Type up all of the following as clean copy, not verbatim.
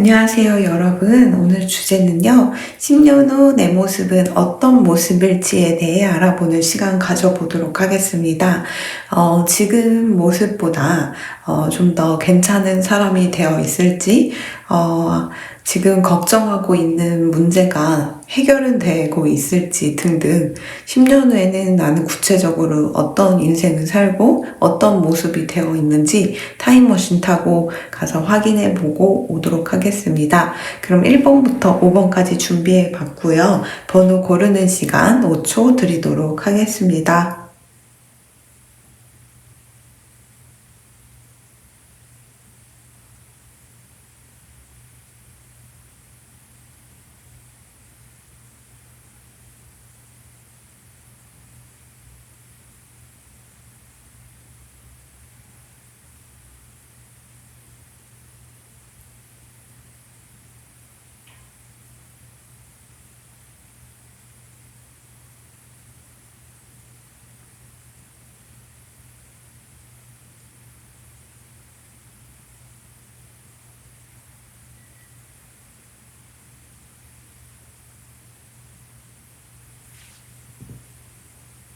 안녕하세요, 여러분. 오늘 주제는요, 10년 후 내 모습은 어떤 모습일지에 대해 알아보는 시간 가져보도록 하겠습니다. 지금 모습보다 좀 더 괜찮은 사람이 되어 있을지, 지금 걱정하고 있는 문제가 해결은 되고 있을지 등등 10년 후에는 나는 구체적으로 어떤 인생을 살고 어떤 모습이 되어 있는지 타임머신 타고 가서 확인해 보고 오도록 하겠습니다. 그럼 1번부터 5번까지 준비해 봤고요. 번호 고르는 시간 5초 드리도록 하겠습니다.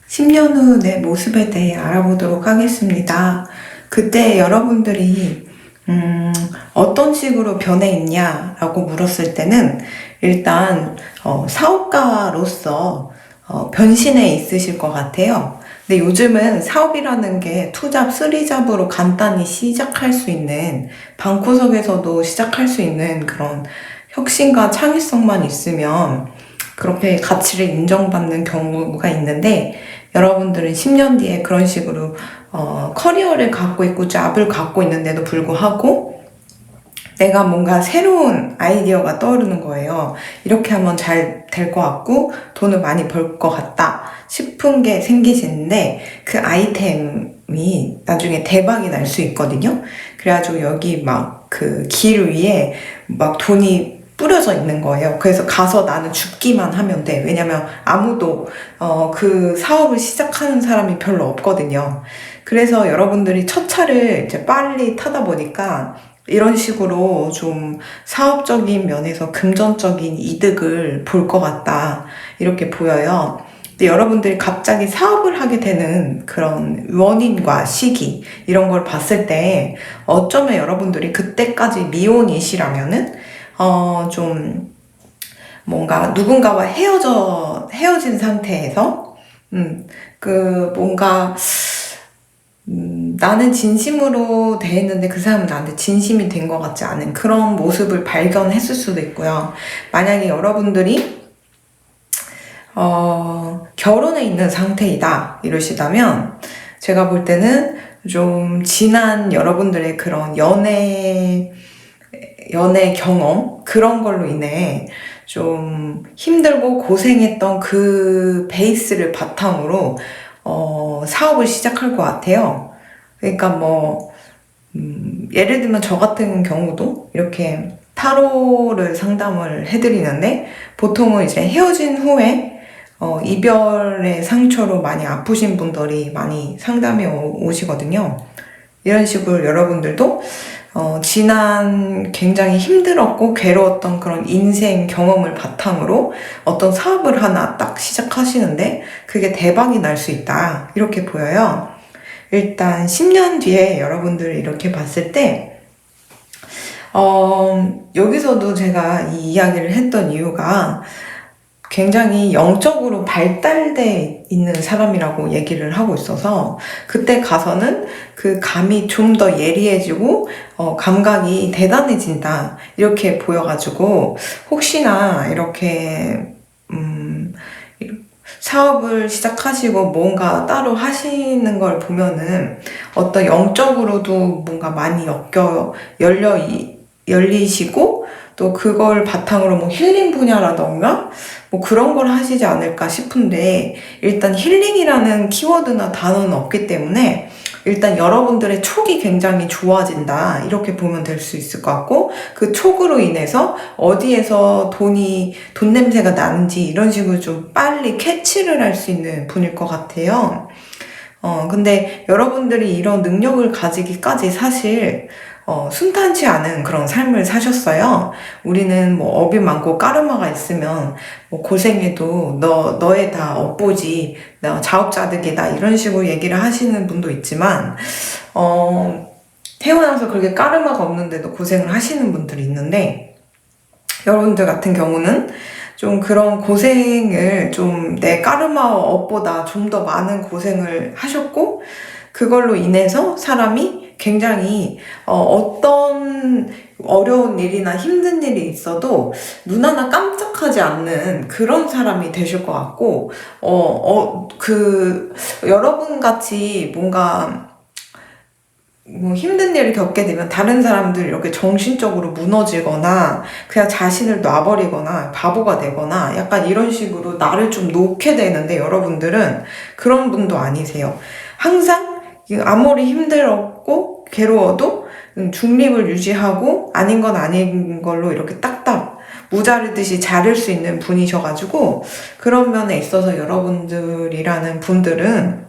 10년 후 내 모습에 대해 알아보도록 하겠습니다. 그때 여러분들이 어떤 식으로 변해 있냐라고 물었을 때는 일단 사업가로서 변신해 있으실 것 같아요. 근데 요즘은 사업이라는 게 투잡, 쓰리잡으로 간단히 시작할 수 있는, 방구석에서도 시작할 수 있는 그런 혁신과 창의성만 있으면 그렇게 가치를 인정받는 경우가 있는데, 여러분들은 10년 뒤에 그런 식으로 커리어를 갖고 있고 잡을 갖고 있는데도 불구하고 내가 뭔가 새로운 아이디어가 떠오르는 거예요. 이렇게 하면 잘 될 것 같고 돈을 많이 벌 것 같다 싶은 게 생기시는데, 그 아이템이 나중에 대박이 날 수 있거든요. 그래가지고 여기 막 그 길 위에 막 돈이 뿌려져 있는 거예요. 그래서 가서 나는 죽기만 하면 돼. 왜냐면 아무도 그 사업을 시작하는 사람이 별로 없거든요. 그래서 여러분들이 첫 차를 이제 빨리 타다 보니까 이런 식으로 좀 사업적인 면에서 금전적인 이득을 볼 것 같다, 이렇게 보여요. 근데 여러분들이 갑자기 사업을 하게 되는 그런 원인과 시기, 이런 걸 봤을 때 어쩌면 여러분들이 그때까지 미혼이시라면은 좀 뭔가 누군가와 헤어진 상태에서 뭔가 나는 진심으로 대했는데 그 사람은 나한테 진심이 된 것 같지 않은 그런 모습을 발견했을 수도 있고요. 만약에 여러분들이 결혼해 있는 상태이다 이러시다면, 제가 볼 때는 좀 지난 여러분들의 그런 연애 경험, 그런 걸로 인해 좀 힘들고 고생했던 그 베이스를 바탕으로 사업을 시작할 것 같아요. 그러니까 예를 들면 저 같은 경우도 이렇게 타로를 상담을 해드리는데, 보통은 이제 헤어진 후에 이별의 상처로 많이 아프신 분들이 많이 상담에 오시거든요. 이런 식으로 여러분들도 지난 굉장히 힘들었고 괴로웠던 그런 인생 경험을 바탕으로 어떤 사업을 하나 딱 시작하시는데 그게 대박이 날 수 있다, 이렇게 보여요. 일단 10년 뒤에 여러분들 이렇게 봤을 때 여기서도 제가 이 이야기를 했던 이유가 굉장히 영적으로 발달돼 있는 사람이라고 얘기를 하고 있어서, 그때 가서는 그 감이 좀 더 예리해지고 감각이 대단해진다, 이렇게 보여가지고 혹시나 이렇게 사업을 시작하시고 뭔가 따로 하시는 걸 보면은 어떤 영적으로도 뭔가 많이 열리시고, 또 그걸 바탕으로 뭐 힐링 분야라던가 뭐 그런 걸 하시지 않을까 싶은데, 일단 힐링이라는 키워드나 단어는 없기 때문에 일단 여러분들의 촉이 굉장히 좋아진다, 이렇게 보면 될 수 있을 것 같고, 그 촉으로 인해서 어디에서 돈 냄새가 나는지 이런 식으로 좀 빨리 캐치를 할 수 있는 분일 것 같아요. 근데 여러분들이 이런 능력을 가지기까지 사실 순탄치 않은 그런 삶을 사셨어요. 우리는 뭐 업이 많고 까르마가 있으면 뭐 고생해도 너의 다 업보지, 너 자업자득이다 이런 식으로 얘기를 하시는 분도 있지만 태어나서 그렇게 까르마가 없는데도 고생을 하시는 분들이 있는데, 여러분들 같은 경우는 좀 그런 고생을 좀 내 까르마 업보다 좀 더 많은 고생을 하셨고, 그걸로 인해서 사람이 굉장히 어떤 어려운 일이나 힘든 일이 있어도 눈 하나 깜짝하지 않는 그런 사람이 되실 것 같고, 여러분 같이 뭔가 뭐 힘든 일을 겪게 되면 다른 사람들 이렇게 정신적으로 무너지거나 그냥 자신을 놔버리거나 바보가 되거나 약간 이런 식으로 나를 좀 놓게 되는데, 여러분들은 그런 분도 아니세요. 항상 아무리 힘들었고 괴로워도 중립을 유지하고 아닌 건 아닌 걸로 이렇게 딱딱 무자르듯이 자를 수 있는 분이셔가지고, 그런 면에 있어서 여러분들이라는 분들은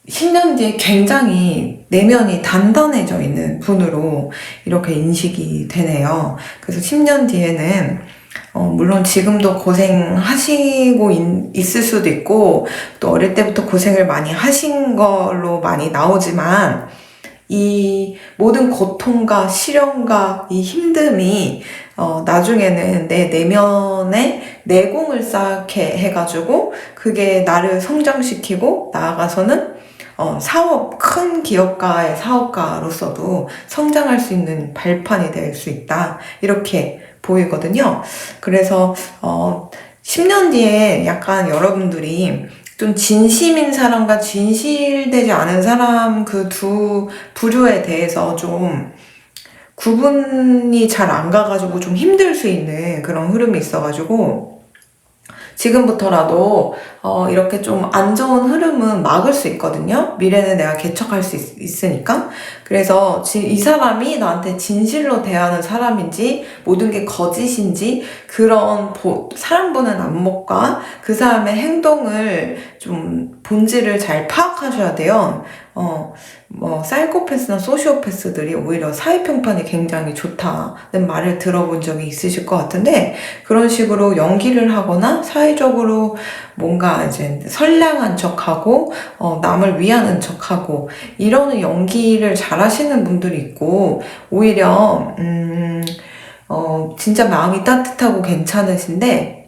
10년 뒤에 굉장히 내면이 단단해져 있는 분으로 이렇게 인식이 되네요. 그래서 10년 뒤에는 물론 지금도 고생하시고 있을 수도 있고 또 어릴 때부터 고생을 많이 하신 걸로 많이 나오지만, 이 모든 고통과 시련과 이 힘듦이 나중에는 내 내면에 내공을 쌓게 해가지고 그게 나를 성장시키고 나아가서는 큰 기업가의 사업가로서도 성장할 수 있는 발판이 될 수 있다, 이렇게 보이거든요. 그래서 10년 뒤에 약간 여러분들이 좀 진심인 사람과 진실되지 않은 사람, 그 두 부류에 대해서 좀 구분이 잘 안 가가지고 좀 힘들 수 있는 그런 흐름이 있어가지고, 지금부터라도 이렇게 좀 안 좋은 흐름은 막을 수 있거든요. 미래는 내가 개척할 수 있으니까. 그래서 이 사람이 나한테 진실로 대하는 사람인지 모든 게 거짓인지, 그런 사람 보는 안목과 그 사람의 행동을 좀 본질을 잘 파악하셔야 돼요. 사이코패스나 소시오패스들이 오히려 사회평판이 굉장히 좋다는 말을 들어본 적이 있으실 것 같은데, 그런 식으로 연기를 하거나 사회적으로 뭔가 이제 선량한 척하고 남을 위하는 척하고 이러는 연기를 잘 하시는 분들이 있고, 오히려 진짜 마음이 따뜻하고 괜찮으신데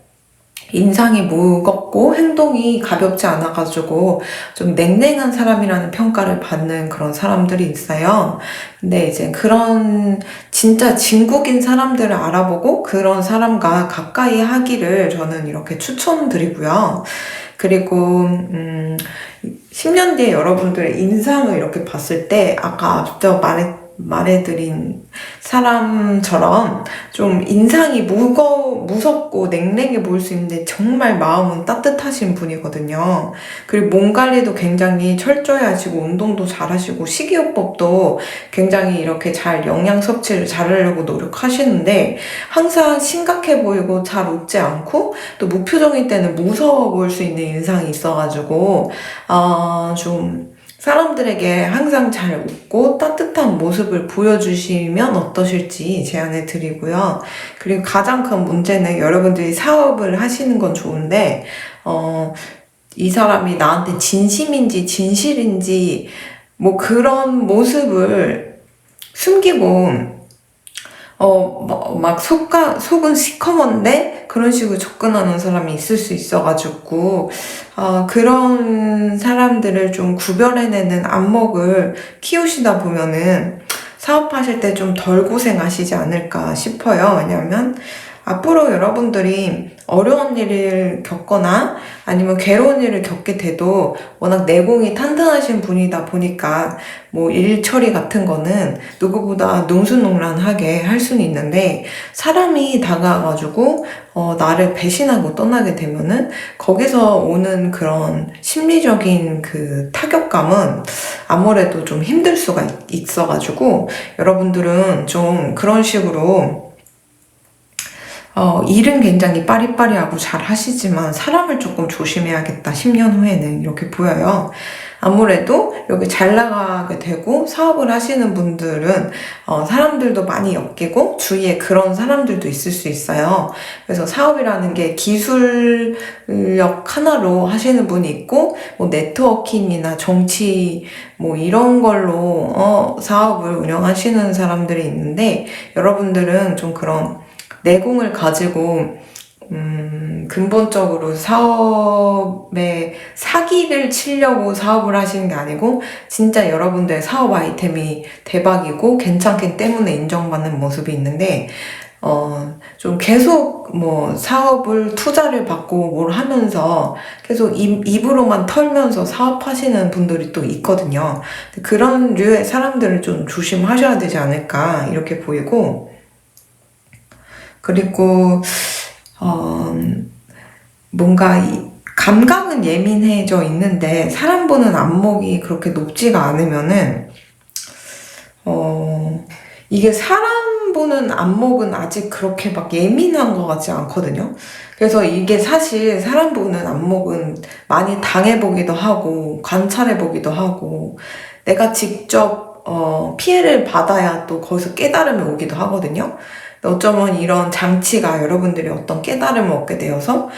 인상이 무겁고 행동이 가볍지 않아가지고 좀 냉랭한 사람이라는 평가를 받는 그런 사람들이 있어요. 근데 이제 그런 진짜 진국인 사람들을 알아보고 그런 사람과 가까이 하기를 저는 이렇게 추천드리고요. 그리고 10년 뒤에 여러분들의 인상을 이렇게 봤을 때 아까 앞서 말해드린 사람처럼 좀 인상이 무섭고 냉랭해 보일 수 있는데 정말 마음은 따뜻하신 분이거든요. 그리고 몸 관리도 굉장히 철저히 하시고 운동도 잘 하시고 식이요법도 굉장히 이렇게 잘 영양 섭취를 잘하려고 노력하시는데, 항상 심각해 보이고 잘 웃지 않고 또 무표정일 때는 무서워 보일 수 있는 인상이 있어가지고 좀 사람들에게 항상 잘 웃고 따뜻한 모습을 보여주시면 어떠실지 제안해 드리고요. 그리고 가장 큰 문제는, 여러분들이 사업을 하시는 건 좋은데 이 사람이 나한테 진심인지 진실인지 뭐 그런 모습을 숨기고 막 속은 시커먼데 그런 식으로 접근하는 사람이 있을 수 있어가지고, 그런 사람들을 좀 구별해내는 안목을 키우시다 보면은 사업하실 때 좀 덜 고생하시지 않을까 싶어요. 왜냐면 앞으로 여러분들이 어려운 일을 겪거나 아니면 괴로운 일을 겪게 돼도 워낙 내공이 탄탄하신 분이다 보니까 뭐 일 처리 같은 거는 누구보다 능수능란하게 할 수는 있는데, 사람이 다가와가지고 나를 배신하고 떠나게 되면은 거기서 오는 그런 심리적인 그 타격감은 아무래도 좀 힘들 수가 있어가지고, 여러분들은 좀 그런 식으로 일은 굉장히 빠리빠리하고 잘 하시지만 사람을 조금 조심해야겠다. 10년 후에는 이렇게 보여요. 아무래도 이렇게 잘 나가게 되고 사업을 하시는 분들은 사람들도 많이 엮이고 주위에 그런 사람들도 있을 수 있어요. 그래서 사업이라는 게 기술력 하나로 하시는 분이 있고 뭐 네트워킹이나 정치 뭐 이런 걸로 사업을 운영하시는 사람들이 있는데 여러분들은 좀 그런 내공을 가지고 근본적으로 사업에 사기를 치려고 사업을 하시는 게 아니고 진짜 여러분들의 사업 아이템이 대박이고 괜찮기 때문에 인정받는 모습이 있는데 좀 계속 뭐 사업을 투자를 받고 뭘 하면서 계속 입으로만 털면서 사업하시는 분들이 또 있거든요. 그런 류의 사람들을 좀 조심하셔야 되지 않을까 이렇게 보이고 그리고 뭔가 감각은 예민해져 있는데 사람 보는 안목이 그렇게 높지가 않으면은 이게 사람 보는 안목은 아직 그렇게 막 예민한 것 같지 않거든요. 그래서 이게 사실 사람 보는 안목은 많이 당해보기도 하고 관찰해보기도 하고 내가 직접 피해를 받아야 또 거기서 깨달음이 오기도 하거든요. 어쩌면 이런 장치가 여러분들이 어떤 깨달음을 얻게 되어서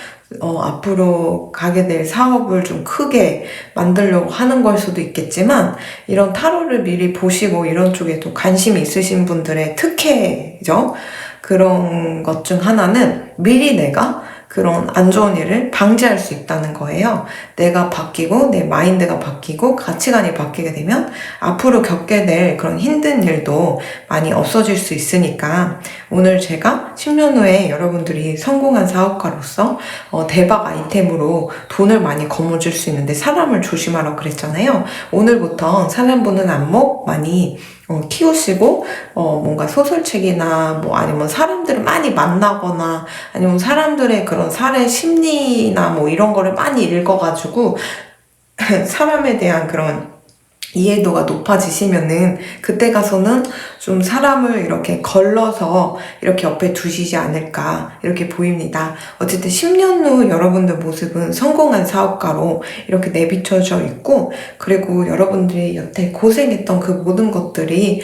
앞으로 가게 될 사업을 좀 크게 만들려고 하는 걸 수도 있겠지만 이런 타로를 미리 보시고 이런 쪽에도 관심이 있으신 분들의 특혜죠. 그런 것 중 하나는 미리 내가 그런 안 좋은 일을 방지할 수 있다는 거예요. 내가 바뀌고 내 마인드가 바뀌고 가치관이 바뀌게 되면 앞으로 겪게 될 그런 힘든 일도 많이 없어질 수 있으니까 오늘 제가 10년 후에 여러분들이 성공한 사업가로서 대박 아이템으로 돈을 많이 거머쥘 수 있는데 사람을 조심하라고 그랬잖아요. 오늘부터 사람 보는 안목 많이 키우시고 뭔가 소설책이나 뭐 아니면 사람들을 많이 만나거나 아니면 사람들의 그런 사례 심리나 뭐 이런 거를 많이 읽어가지고 사람에 대한 그런 이해도가 높아지시면은 그때 가서는 좀 사람을 이렇게 걸러서 이렇게 옆에 두시지 않을까 이렇게 보입니다. 어쨌든 10년 후 여러분들 모습은 성공한 사업가로 이렇게 내비쳐져 있고 그리고 여러분들이 여태 고생했던 그 모든 것들이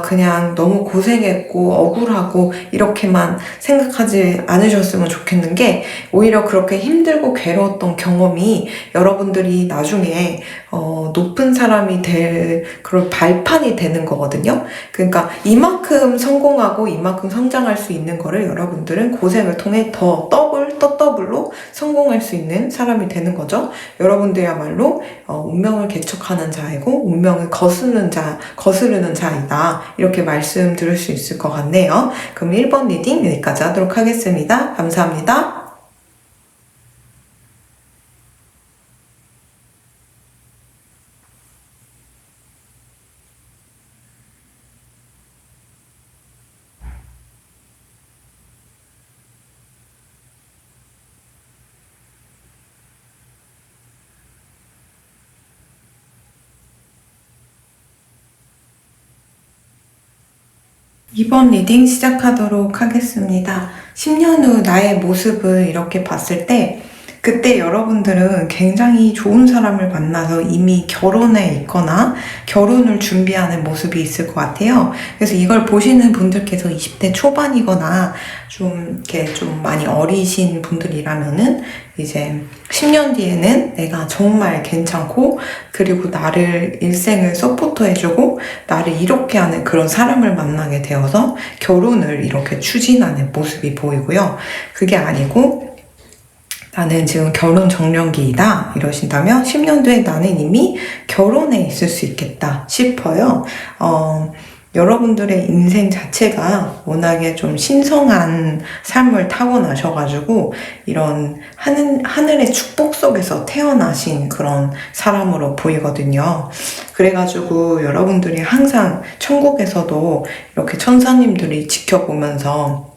그냥 너무 고생했고 억울하고 이렇게만 생각하지 않으셨으면 좋겠는 게 오히려 그렇게 힘들고 괴로웠던 경험이 여러분들이 나중에 높은 사람이 될 그런 발판이 되는 거거든요. 그러니까 이만큼 성공하고 이만큼 성장할 수 있는 거를 여러분들은 고생을 통해 더 더블로 성공할 수 있는 사람이 되는 거죠. 여러분들야말로 운명을 개척하는 자이고 운명을 거스르는 자이다. 이렇게 말씀드릴 수 있을 것 같네요. 그럼 1번 리딩 여기까지 하도록 하겠습니다. 감사합니다. 2번 리딩 시작하도록 하겠습니다. 10년 후 나의 모습을 이렇게 봤을 때 그때 여러분들은 굉장히 좋은 사람을 만나서 이미 결혼해 있거나 결혼을 준비하는 모습이 있을 것 같아요. 그래서 이걸 보시는 분들께서 20대 초반이거나 이렇게 좀 많이 어리신 분들이라면은 이제 10년 뒤에는 내가 정말 괜찮고 그리고 나를 일생을 서포터해주고 나를 이렇게 하는 그런 사람을 만나게 되어서 결혼을 이렇게 추진하는 모습이 보이고요. 그게 아니고 나는 지금 결혼 정년기이다 이러신다면 10년 뒤에 나는 이미 결혼해 있을 수 있겠다 싶어요. 여러분들의 인생 자체가 워낙에 좀 신성한 삶을 타고나셔가지고 이런 하늘의 축복 속에서 태어나신 그런 사람으로 보이거든요. 그래가지고 여러분들이 항상 천국에서도 이렇게 천사님들이 지켜보면서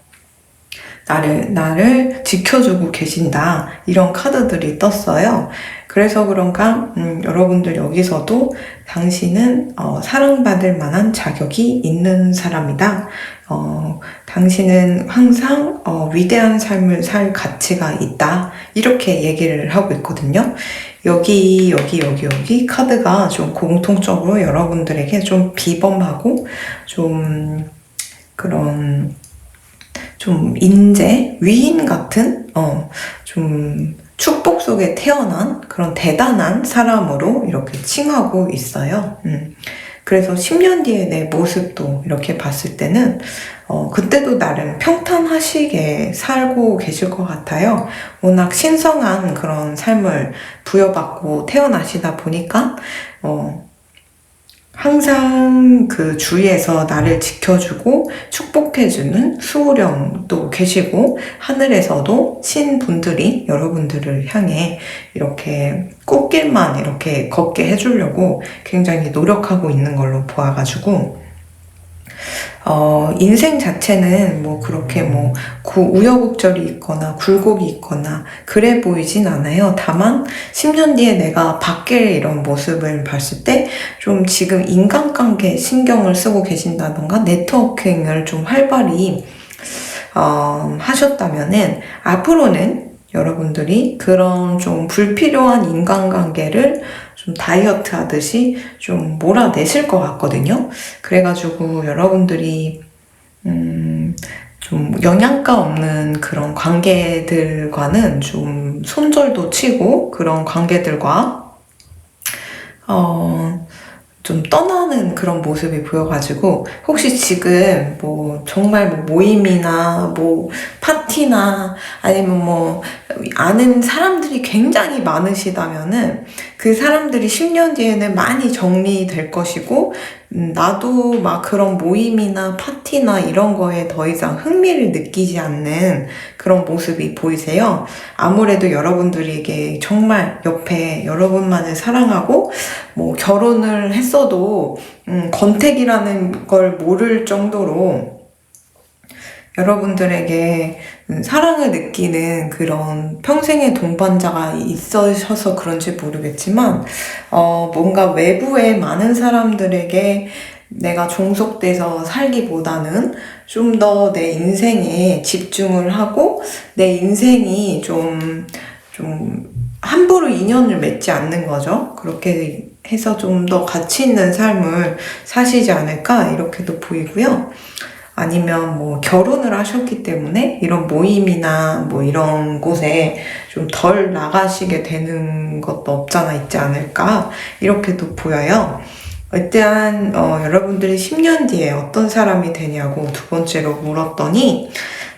나를 지켜주고 계신다. 이런 카드들이 떴어요. 그래서 그런가 여러분들 여기서도 당신은 사랑받을 만한 자격이 있는 사람이다. 당신은 항상 위대한 삶을 살 가치가 있다. 이렇게 얘기를 하고 있거든요. 여기 카드가 좀 공통적으로 여러분들에게 좀 비범하고 좀 그런 좀 인재, 위인 같은 좀 축복 속에 태어난 그런 대단한 사람으로 이렇게 칭하고 있어요. 그래서 10년 뒤에 내 모습도 이렇게 봤을 때는 그때도 나름 평탄하시게 살고 계실 것 같아요. 워낙 신성한 그런 삶을 부여받고 태어나시다 보니까 항상 그 주위에서 나를 지켜주고 축복해주는 수호령도 계시고 하늘에서도 신분들이 여러분들을 향해 이렇게 꽃길만 이렇게 걷게 해주려고 굉장히 노력하고 있는 걸로 보아가지고 인생 자체는 뭐 그렇게 뭐 우여곡절이 있거나 굴곡이 있거나 그래 보이진 않아요. 다만 10년 뒤에 내가 바뀔 이런 모습을 봤을 때 좀 지금 인간관계에 신경을 쓰고 계신다던가 네트워킹을 좀 활발히 하셨다면은 앞으로는 여러분들이 그런 좀 불필요한 인간관계를 좀 다이어트 하듯이 좀 몰아내실 것 같거든요. 그래가지고 여러분들이 좀 영양가 없는 그런 관계들과는 좀 손절도 치고 그런 관계들과 좀 떠나는 그런 모습이 보여가지고 혹시 지금 뭐 정말 뭐 모임이나 뭐 파티나 아니면 뭐 아는 사람들이 굉장히 많으시다면은 그 사람들이 10년 뒤에는 많이 정리될 것이고 나도 막 그런 모임이나 파티나 이런 거에 더 이상 흥미를 느끼지 않는 그런 모습이 보이세요. 아무래도 여러분들에게 정말 옆에 여러분만을 사랑하고 뭐 결혼을 했어도 권태기라는 걸 모를 정도로 여러분들에게 사랑을 느끼는 그런 평생의 동반자가 있으셔서 그런지 모르겠지만 뭔가 외부에 많은 사람들에게 내가 종속돼서 살기보다는 좀 더 내 인생에 집중을 하고 내 인생이 좀 함부로 인연을 맺지 않는 거죠. 그렇게 해서 좀 더 가치 있는 삶을 사시지 않을까 이렇게도 보이고요. 아니면 뭐 결혼을 하셨기 때문에 이런 모임이나 뭐 이런 곳에 좀 덜 나가시게 되는 것도 없잖아 있지 않을까 이렇게도 보여요. 일단 여러분들이 10년 뒤에 어떤 사람이 되냐고 두 번째로 물었더니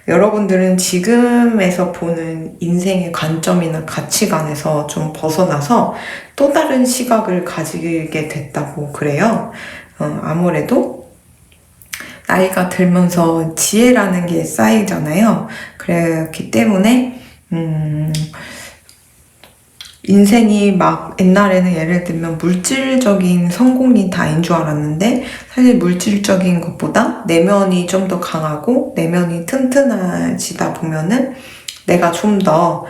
여러분들은 지금에서 보는 인생의 관점이나 가치관에서 좀 벗어나서 또 다른 시각을 가지게 됐다고 그래요. 아무래도 나이가 들면서 지혜라는 게 쌓이잖아요. 그렇기 때문에 인생이 막 옛날에는 예를 들면 물질적인 성공이 다인 줄 알았는데 사실 물질적인 것보다 내면이 좀 더 강하고 내면이 튼튼해지다 보면은 내가 좀 더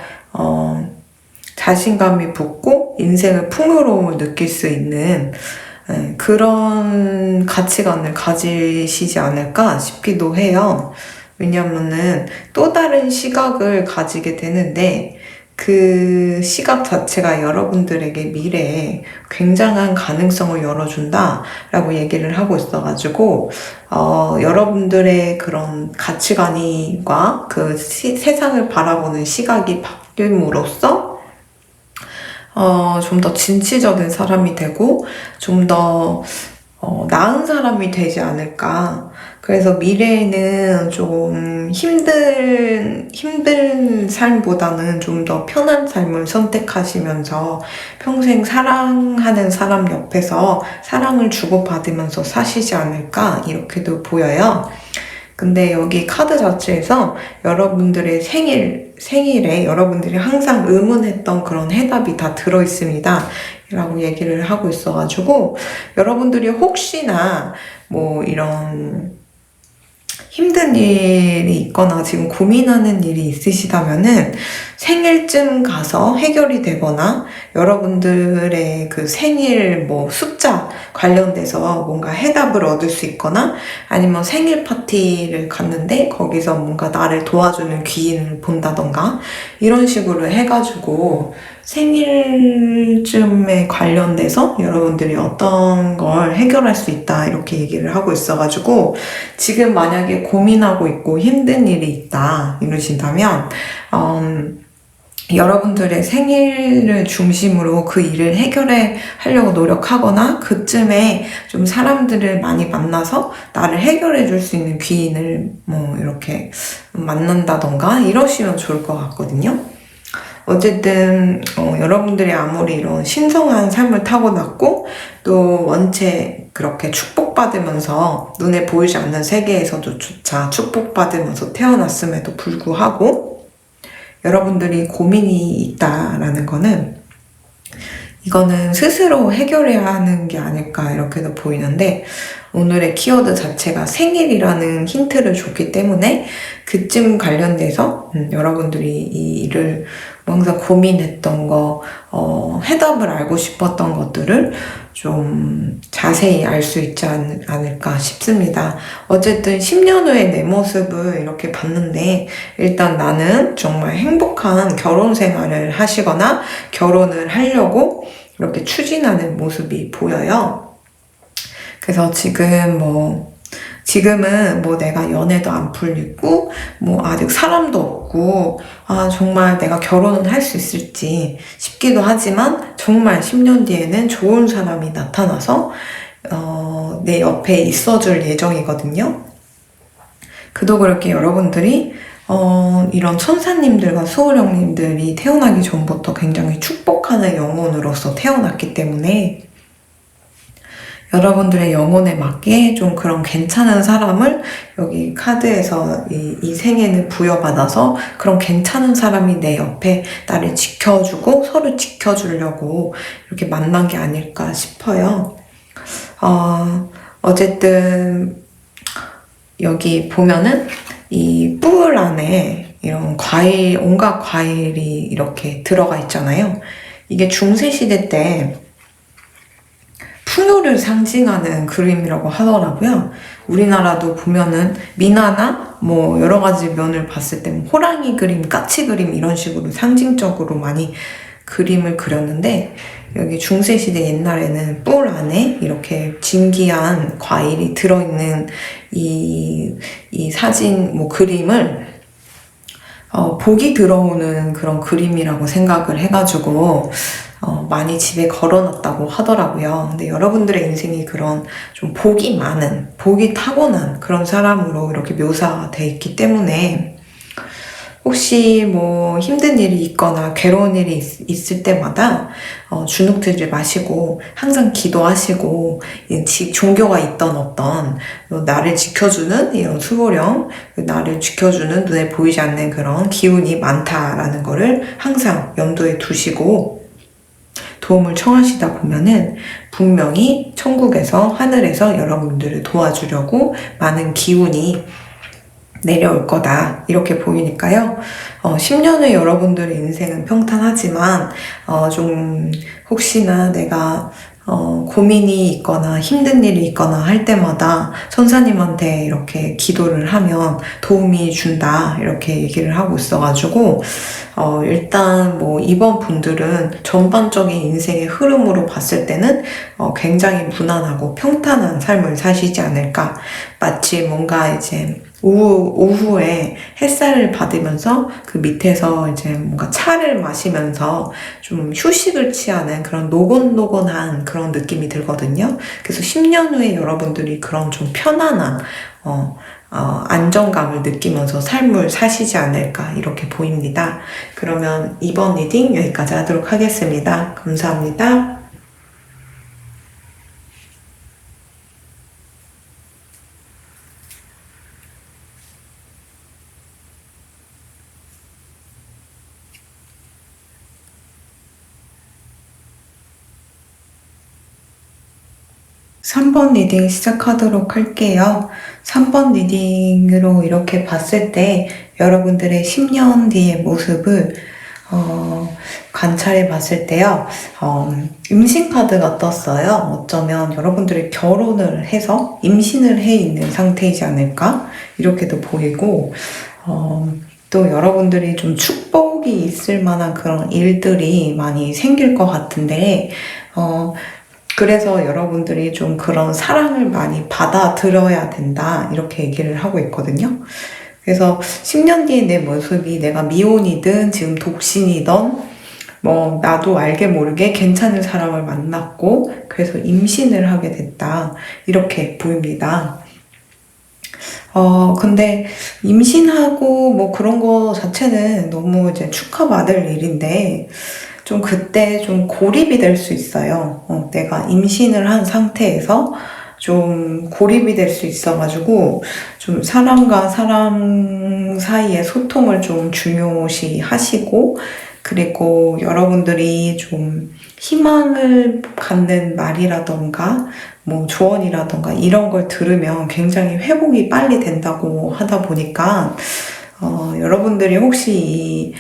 자신감이 붙고 인생을 풍요로움을 느낄 수 있는 그런 가치관을 가지시지 않을까 싶기도 해요. 왜냐면은 또 다른 시각을 가지게 되는데 그 시각 자체가 여러분들에게 미래에 굉장한 가능성을 열어준다 라고 얘기를 하고 있어가지고 여러분들의 그런 가치관과 그 세상을 바라보는 시각이 바뀜으로써 좀 더 진취적인 사람이 되고 좀 더 나은 사람이 되지 않을까. 그래서 미래에는 좀 힘든 삶보다는 좀 더 편한 삶을 선택하시면서 평생 사랑하는 사람 옆에서 사랑을 주고받으면서 사시지 않을까 이렇게도 보여요. 근데 여기 카드 자체에서 여러분들의 생일에 여러분들이 항상 의문했던 그런 해답이 다 들어있습니다. 라고 얘기를 하고 있어가지고 여러분들이 혹시나 뭐 이런 힘든 일이 있거나 지금 고민하는 일이 있으시다면은 생일쯤 가서 해결이 되거나 여러분들의 그 생일 뭐 숫자 관련돼서 뭔가 해답을 얻을 수 있거나 아니면 생일 파티를 갔는데 거기서 뭔가 나를 도와주는 귀인을 본다던가 이런 식으로 해가지고 생일쯤에 관련돼서 여러분들이 어떤 걸 해결할 수 있다 이렇게 얘기를 하고 있어가지고 지금 만약에 고민하고 있고 힘든 일이 있다 이러신다면 여러분들의 생일을 중심으로 그 일을 해결해 하려고 노력하거나 그쯤에 좀 사람들을 많이 만나서 나를 해결해 줄 수 있는 귀인을 뭐 이렇게 만난다던가 이러시면 좋을 것 같거든요. 어쨌든 여러분들이 아무리 이런 신성한 삶을 타고났고 또 원체 그렇게 축복받으면서 눈에 보이지 않는 세계에서도 조차 축복받으면서 태어났음에도 불구하고 여러분들이 고민이 있다라는 거는 이거는 스스로 해결해야 하는 게 아닐까 이렇게도 보이는데 오늘의 키워드 자체가 생일이라는 힌트를 줬기 때문에 그쯤 관련돼서 여러분들이 이 일을 항상 고민했던 거, 해답을 알고 싶었던 것들을 좀 자세히 알 수 있지 않을까 싶습니다. 어쨌든 10년 후에 내 모습을 이렇게 봤는데 일단 나는 정말 행복한 결혼 생활을 하시거나 결혼을 하려고 이렇게 추진하는 모습이 보여요. 그래서 지금은 뭐 내가 연애도 안 풀리고, 뭐 아직 사람도 없고, 아, 정말 내가 결혼은 할 수 있을지 싶기도 하지만, 정말 10년 뒤에는 좋은 사람이 나타나서, 내 옆에 있어줄 예정이거든요. 그도 그렇게 여러분들이, 이런 천사님들과 수호령님들이 태어나기 전부터 굉장히 축복하는 영혼으로서 태어났기 때문에, 여러분들의 영혼에 맞게 좀 그런 괜찮은 사람을 여기 카드에서 이 생에는 부여받아서 그런 괜찮은 사람이 내 옆에 나를 지켜주고 서로 지켜주려고 이렇게 만난 게 아닐까 싶어요. 어쨌든 여기 보면은 이 뿔 안에 이런 과일, 온갖 과일이 이렇게 들어가 있잖아요. 이게 중세시대 때 풍요를 상징하는 그림이라고 하더라고요. 우리나라도 보면은 미나나 뭐 여러 가지 면을 봤을 때 호랑이 그림, 까치 그림 이런 식으로 상징적으로 많이 그림을 그렸는데 여기 중세시대 옛날에는 뿔 안에 이렇게 진귀한 과일이 들어있는 이 사진 뭐 그림을 복이 들어오는 그런 그림이라고 생각을 해가지고 많이 집에 걸어놨다고 하더라고요. 근데 여러분들의 인생이 그런 좀 복이 많은, 복이 타고난 그런 사람으로 이렇게 묘사되어 있기 때문에 혹시 뭐 힘든 일이 있거나 괴로운 일이 있을 때마다 주눅 들지 마시고 항상 기도하시고 종교가 있던 어떤 나를 지켜주는 이런 수호령, 나를 지켜주는 눈에 보이지 않는 그런 기운이 많다라는 거를 항상 염두에 두시고 도움을 청하시다 보면은 분명히 천국에서 하늘에서 여러분들을 도와주려고 많은 기운이 내려올 거다 이렇게 보이니까요. 10년 후에 여러분들의 인생은 평탄하지만 좀 혹시나 내가 고민이 있거나 힘든 일이 있거나 할 때마다 천사님한테 이렇게 기도를 하면 도움이 준다 이렇게 얘기를 하고 있어가지고 일단 뭐 이번 분들은 전반적인 인생의 흐름으로 봤을 때는 굉장히 무난하고 평탄한 삶을 사시지 않을까. 마치 뭔가 이제 오후에 햇살을 받으면서 그 밑에서 이제 뭔가 차를 마시면서 좀 휴식을 취하는 그런 노곤노곤한 그런 느낌이 들거든요. 그래서 10년 후에 여러분들이 그런 좀 편안한, 안정감을 느끼면서 삶을 사시지 않을까 이렇게 보입니다. 그러면 이번 리딩 여기까지 하도록 하겠습니다. 감사합니다. 3번 리딩 시작하도록 할게요. 3번 리딩으로 이렇게 봤을 때 여러분들의 10년 뒤의 모습을 관찰해 봤을 때요. 임신 카드가 떴어요. 어쩌면 여러분들이 결혼을 해서 임신을 해 있는 상태이지 않을까? 이렇게도 보이고, 또 여러분들이 좀 축복이 있을 만한 그런 일들이 많이 생길 것 같은데, 그래서 여러분들이 좀 그런 사랑을 많이 받아들여야 된다. 이렇게 얘기를 하고 있거든요. 그래서 10년 뒤에 내 모습이 내가 미혼이든 지금 독신이든 뭐 나도 알게 모르게 괜찮은 사람을 만났고 그래서 임신을 하게 됐다. 이렇게 보입니다. 근데 임신하고 뭐 그런 거 자체는 너무 이제 축하받을 일인데 좀 그때 좀 고립이 될 수 있어요. 내가 임신을 한 상태에서 좀 고립이 될 수 있어가지고 좀 사람과 사람 사이의 소통을 좀 중요시 하시고 그리고 여러분들이 좀 희망을 갖는 말이라던가 뭐 조언이라던가 이런 걸 들으면 굉장히 회복이 빨리 된다고 하다 보니까 여러분들이 혹시 이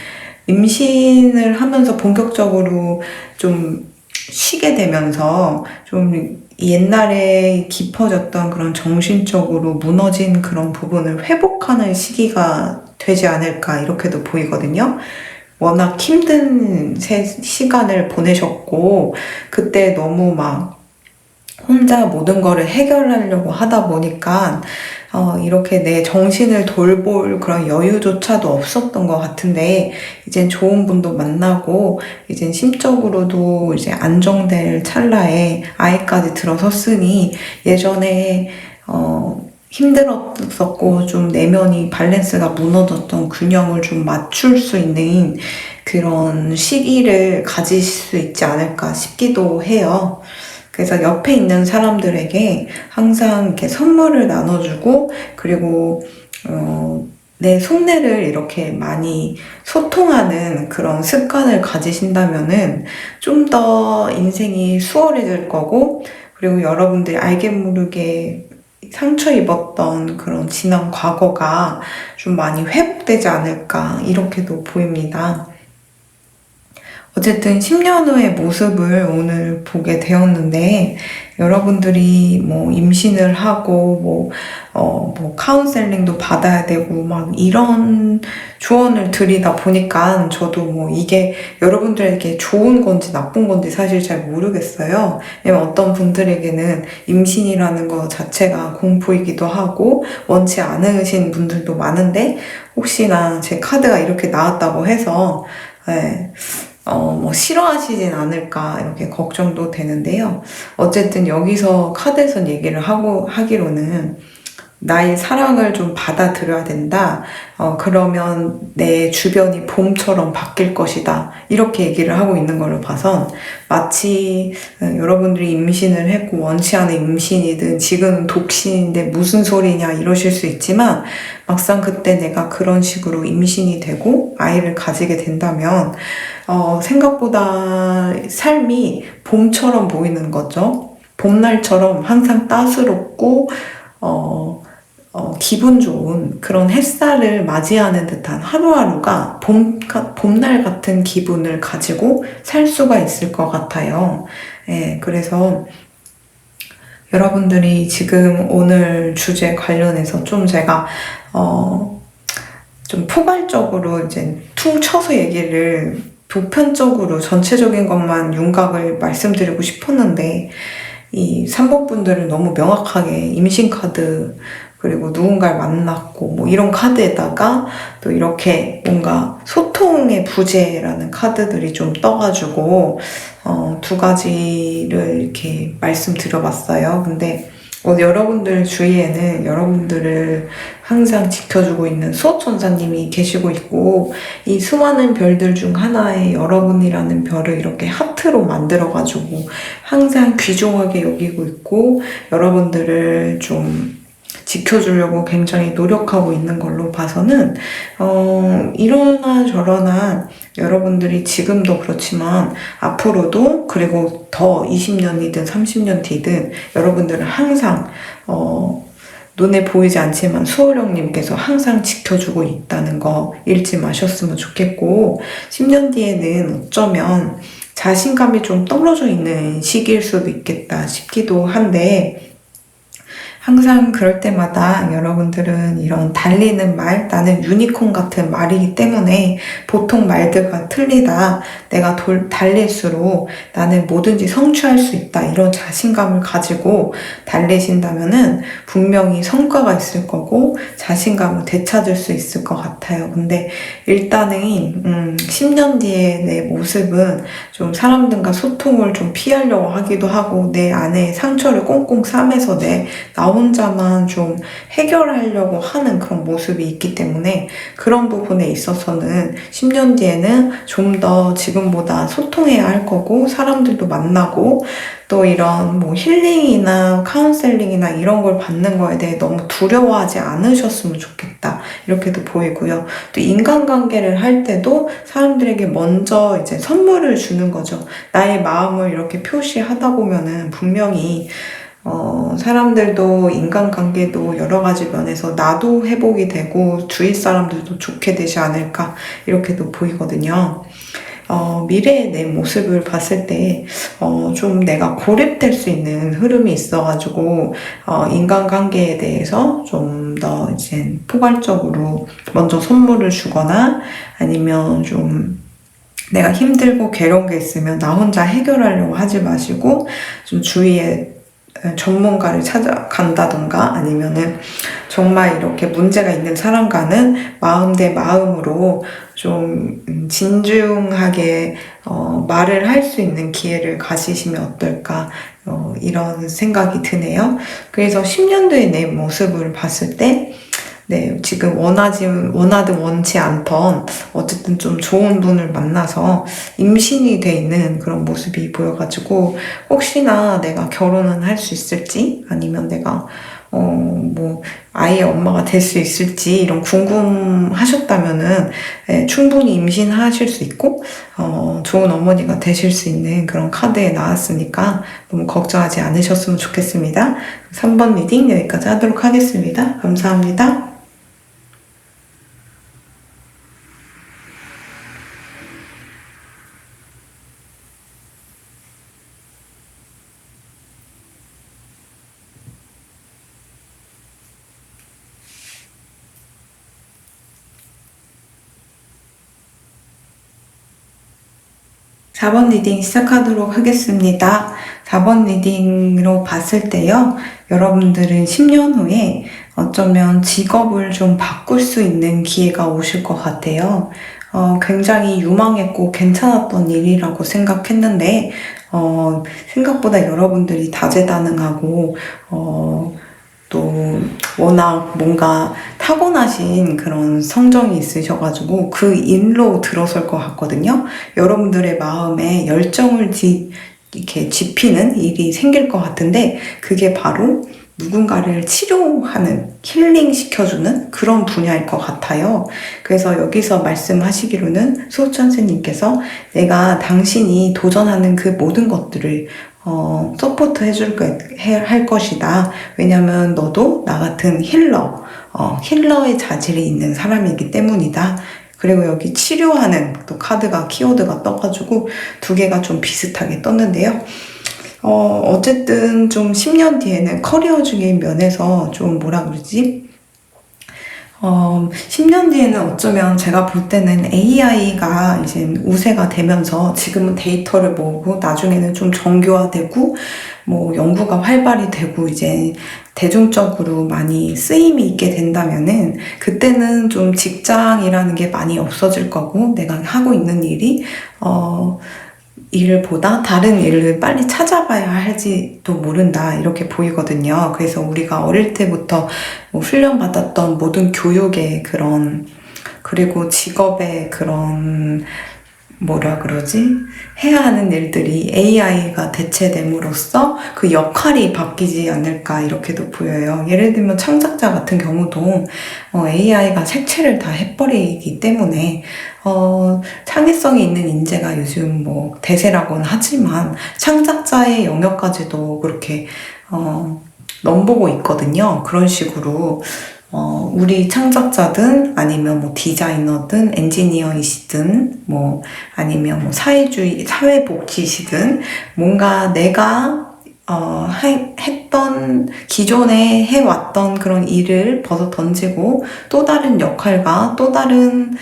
임신을 하면서 본격적으로 좀 쉬게 되면서 좀 옛날에 깊어졌던 그런 정신적으로 무너진 그런 부분을 회복하는 시기가 되지 않을까 이렇게도 보이거든요. 워낙 힘든 시간을 보내셨고 그때 너무 막 혼자 모든 거를 해결하려고 하다 보니까 이렇게 내 정신을 돌볼 그런 여유조차도 없었던 것 같은데 이젠 좋은 분도 만나고 이젠 심적으로도 이제 안정될 찰나에 아이까지 들어섰으니 예전에 힘들었었고 좀 내면이 밸런스가 무너졌던 균형을 좀 맞출 수 있는 그런 시기를 가지실 수 있지 않을까 싶기도 해요. 그래서 옆에 있는 사람들에게 항상 이렇게 선물을 나눠주고, 그리고, 내 속내를 이렇게 많이 소통하는 그런 습관을 가지신다면은 좀 더 인생이 수월해질 거고, 그리고 여러분들이 알게 모르게 상처 입었던 그런 지난 과거가 좀 많이 회복되지 않을까, 이렇게도 보입니다. 어쨌든 10년 후의 모습을 오늘 보게 되었는데, 여러분들이 뭐 임신을 하고, 뭐 카운셀링도 받아야 되고, 막 이런 조언을 드리다 보니까 저도 뭐 이게 여러분들에게 좋은 건지 나쁜 건지 사실 잘 모르겠어요. 왜냐면 어떤 분들에게는 임신이라는 것 자체가 공포이기도 하고, 원치 않으신 분들도 많은데, 혹시나 제 카드가 이렇게 나왔다고 해서, 네. 뭐 싫어하시진 않을까 이렇게 걱정도 되는데요. 어쨌든 여기서 카드에서 얘기를 하기로는 나의 사랑을 좀 받아들여야 된다. 그러면 내 주변이 봄처럼 바뀔 것이다. 이렇게 얘기를 하고 있는 걸로 봐선 마치 여러분들이 임신을 했고 원치 않은 임신이든 지금은 독신인데 무슨 소리냐 이러실 수 있지만 막상 그때 내가 그런 식으로 임신이 되고 아이를 가지게 된다면 생각보다 삶이 봄처럼 보이는 거죠. 봄날처럼 항상 따스럽고 기분 좋은 그런 햇살을 맞이하는 듯한 하루하루가 봄날 같은 기분을 가지고 살 수가 있을 것 같아요. 예, 그래서 여러분들이 지금 오늘 주제 관련해서 좀 제가, 좀 포괄적으로 이제 퉁 쳐서 얘기를 보편적으로 전체적인 것만 윤곽을 말씀드리고 싶었는데, 이 3번 분들은 너무 명확하게 임신 카드, 그리고 누군가를 만났고, 뭐 이런 카드에다가 또 이렇게 뭔가 소통의 부재라는 카드들이 좀 떠가지고, 두 가지를 이렇게 말씀드려봤어요. 근데 여러분들 주위에는 여러분들을 항상 지켜주고 있는 수호천사님이 계시고 있고 이 수많은 별들 중 하나의 여러분이라는 별을 이렇게 하트로 만들어가지고 항상 귀중하게 여기고 있고 여러분들을 좀 지켜주려고 굉장히 노력하고 있는 걸로 봐서는 이러나 저러나 여러분들이 지금도 그렇지만 앞으로도, 그리고 더 20년이든 30년 뒤든 여러분들은 항상 눈에 보이지 않지만 수호령님께서 항상 지켜주고 있다는 거 잊지 마셨으면 좋겠고, 10년 뒤에는 어쩌면 자신감이 좀 떨어져 있는 시기일 수도 있겠다 싶기도 한데, 항상 그럴 때마다 여러분들은 이런 달리는 말, 나는 유니콘 같은 말이기 때문에 보통 말들과 틀리다, 내가 달릴수록 나는 뭐든지 성취할 수 있다, 이런 자신감을 가지고 달리신다면은 분명히 성과가 있을 거고 자신감을 되찾을 수 있을 것 같아요. 근데 일단은 10년 뒤에 내 모습은 좀 사람들과 소통을 좀 피하려고 하기도 하고, 내 안에 상처를 꽁꽁 싸매서 나 혼자만 좀 해결하려고 하는 그런 모습이 있기 때문에, 그런 부분에 있어서는 10년 뒤에는 좀 더 지금보다 소통해야 할 거고, 사람들도 만나고, 또 이런 뭐 힐링이나 카운셀링이나 이런 걸 받는 거에 대해 너무 두려워하지 않으셨으면 좋겠다, 이렇게도 보이고요. 또 인간관계를 할 때도 사람들에게 먼저 이제 선물을 주는 거죠. 나의 마음을 이렇게 표시하다 보면은 분명히 사람들도, 인간관계도 여러 가지 면에서 나도 회복이 되고 주위 사람들도 좋게 되지 않을까, 이렇게도 보이거든요. 미래의 내 모습을 봤을 때, 좀 내가 고립될 수 있는 흐름이 있어가지고, 인간관계에 대해서 좀 더 이제 포괄적으로 먼저 선물을 주거나, 아니면 좀 내가 힘들고 괴로운 게 있으면 나 혼자 해결하려고 하지 마시고, 좀 주위에 전문가를 찾아간다던가, 아니면은 정말 이렇게 문제가 있는 사람과는 마음 대 마음으로 좀 진중하게 말을 할 수 있는 기회를 가지시면 어떨까, 이런 생각이 드네요. 그래서 10년 뒤의 내 모습을 봤을 때, 네, 지금 원하든 원치 않던 어쨌든 좀 좋은 분을 만나서 임신이 돼 있는 그런 모습이 보여가지고, 혹시나 내가 결혼은 할 수 있을지, 아니면 내가 뭐 아이의 엄마가 될 수 있을지, 이런 궁금하셨다면은 충분히 임신하실 수 있고 좋은 어머니가 되실 수 있는 그런 카드에 나왔으니까 너무 걱정하지 않으셨으면 좋겠습니다. 3번 리딩 여기까지 하도록 하겠습니다. 감사합니다. 4번 리딩 시작하도록 하겠습니다. 4번 리딩으로 봤을 때요, 여러분들은 10년 후에 어쩌면 직업을 좀 바꿀 수 있는 기회가 오실 것 같아요. 굉장히 유망했고 괜찮았던 일이라고 생각했는데, 생각보다 여러분들이 다재다능하고, 또 워낙 뭔가 타고나신 그런 성정이 있으셔가지고 그 일로 들어설 것 같거든요. 여러분들의 마음에 열정을 이렇게 지피는 일이 생길 것 같은데, 그게 바로 누군가를 치료하는, 힐링 시켜주는 그런 분야일 것 같아요. 그래서 여기서 말씀하시기로는 수호천사님께서 내가 당신이 도전하는 그 모든 것들을 서포트 할 것이다. 왜냐면 너도 나 같은 힐러의 자질이 있는 사람이기 때문이다. 그리고 여기 치료하는 또 카드가, 키워드가 떠가지고 두 개가 좀 비슷하게 떴는데요. 어쨌든 좀 10년 뒤에는 커리어적인 면에서 좀 뭐라 그러지? 10년 뒤에는 어쩌면 제가 볼 때는 AI가 이제 우세가 되면서, 지금은 데이터를 모으고 나중에는 좀 정교화되고 뭐 연구가 활발히 되고 이제 대중적으로 많이 쓰임이 있게 된다면은, 그때는 좀 직장이라는 게 많이 없어질 거고, 내가 하고 있는 일보다 다른 일을 빨리 찾아봐야 할지도 모른다, 이렇게 보이거든요. 그래서 우리가 어릴 때부터 훈련받았던 모든 교육의 그리고 직업의 그런 뭐라 그러지? 해야 하는 일들이 AI가 대체됨으로써 그 역할이 바뀌지 않을까 이렇게도 보여요. 예를 들면 창작자 같은 경우도 AI가 색채를 다 해버리기 때문에 창의성이 있는 인재가 요즘 뭐 대세라고는 하지만 창작자의 영역까지도 그렇게 넘보고 있거든요. 그런 식으로 우리 창작자든 아니면 뭐 디자이너든 엔지니어이시든 뭐 아니면 뭐 사회복지시든 뭔가 내가 기존에 해왔던 그런 일을 벗어 던지고 또 다른 역할과 또 다른